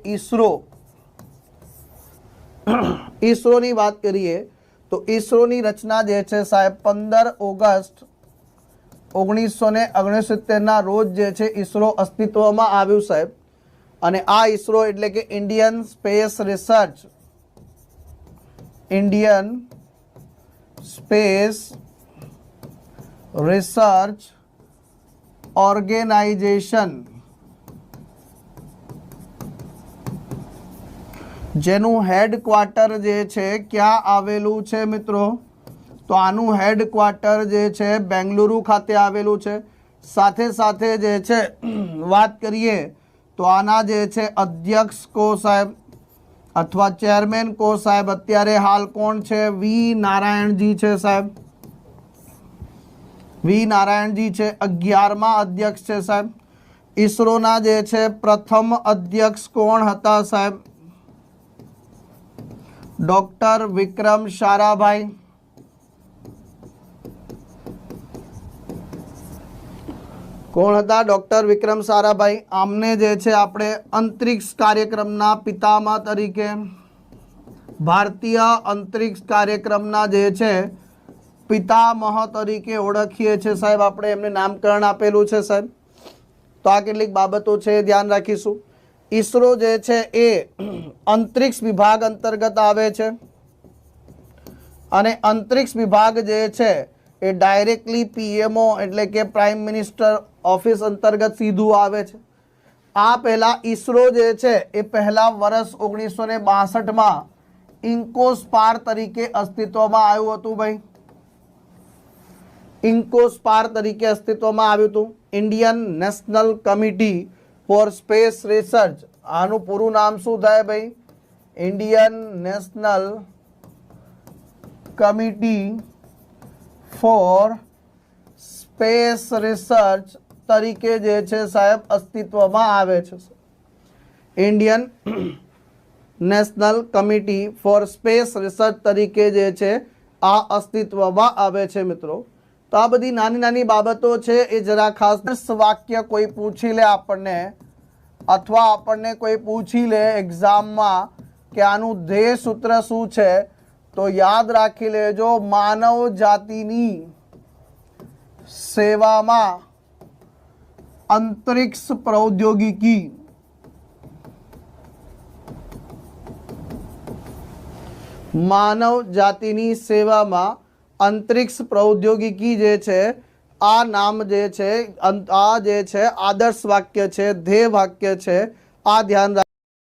ઈસરો ઈસરોની વાત કરીએ તો ઈસરોની રચના જે છે સાહેબ 15 ઓગસ્ટ 1969 રોજ જે છે ઈસરો અસ્તિત્વમાં આવ્યું સાહેબ। અને આ ઈસરો એટલે કે ઇન્ડિયન સ્પેસ રિસર્ચ ઓર્ગેનાઇઝેશન જેનું હેડક્વાર્ટર જે છે ક્યાં આવેલું છે મિત્રો? તો આનું હેડક્વાર્ટર જે છે બેંગલુરુ ખાતે આવેલું છે। સાથે સાથે જે છે વાત કરીએ તો આના જે છે અધ્યક્ષ કો સાહેબ अथवा चेरमेन को साहेब अत्यारे हाल कोण छे? वी नारायण जी छे साहेब। वी नारायण जी छे 11मा अध्यक्ष छे साहेब। ईसरो ना जे छे प्रथम अध्यक्ष कोण हता साहेब? डॉक्टर विक्रम साराभाई। कोण हता? डॉक्टर विक्रम साराभाई। आमने जे छे आपणे अंतरिक्ष कार्यक्रमना पितामह तरीके, भारतीय अंतरिक्ष कार्यक्रमना जे छे पितामह तरीके ओळखीए छे साहेब। आपणे एमने नामकरण आपेलुं छे साहेब। तो आ केटलीक बाबतो छे ध्यान राखीशुं। ईसरो जे छे ए अंतरिक्ष विभाग अंतर्गत आवे छे अने अंतरिक्ष विभाग जे छे ए डायरेक्टली पीएमओ एटले के प्राइम मिनिस्टर ऑफिस अंतर्गत सीधू आवे छे। आ पहला ईसरो जे छे ए पहला वर्ष 1962 में इंकोस्पार तरीके अस्तित्वमां आव्युं हतुं भाई। इंकोस्पार तरीके अस्तित्वमां आव्युं हतुं। Indian national committee for space research. आनुं पूरुं नाम शुं थाय भाई? Indian national committee for space research तरीके जे छे साहेब अस्तित्वमां आवे छे। Indian national committee for space research तरीके जे छे आ अस्तित्वमां आवे छे मित्रों। तो आ बधी नानी नानी बाबतो छे ए जरा खास। वाक्य कोई पूछी ले आपने अथवा आपने कोई पूछी ले एग्जाम में कि आनु ध्येय सूत्र शुं छे तो याद राखी लेजो मानव जातिनी सेवा में अंतरिक्ष प्रौद्योगिकी। मानव जातिनी सेवा में अंतरिक्ष प्रौद्योगिकी जे छे आ नाम जे छे आ जे छे आदर्श वाक्य छे, ध्येय वाक्य छे। आ ध्यान